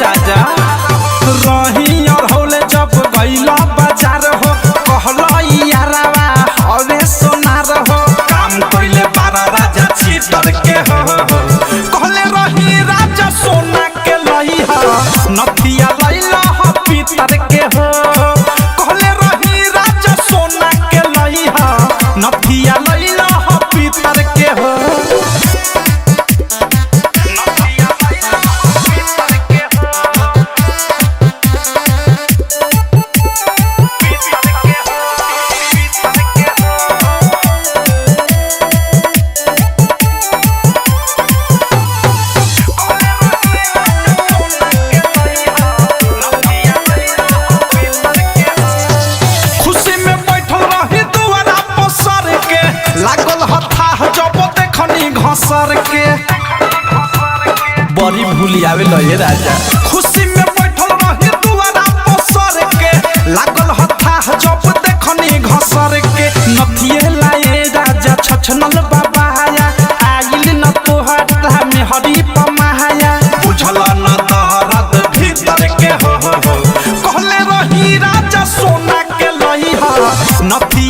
राजा रही और होले जब गईला बाजार हो कहला यारावा हवे सोनार हो काम कइले बारा राजा चीटर के हो कहले रही राजा सोना के लई हो नथिया लइला हो पीतर के हो कहले रही राजा सोना के लई हो नथिया लइला हो पीतर के हो घसर के बड़ी भूली आवे लये राजा खुशी में बैठल रही दुआरा पसर के लागल हथा जब देखनी घसर के नथिए लाए राजा छछनल बाबाया आइल न तोहरा में हरी पमाया बुझल न दहरद भीतर के हो कहले रही राजा सोना के लई हो नथी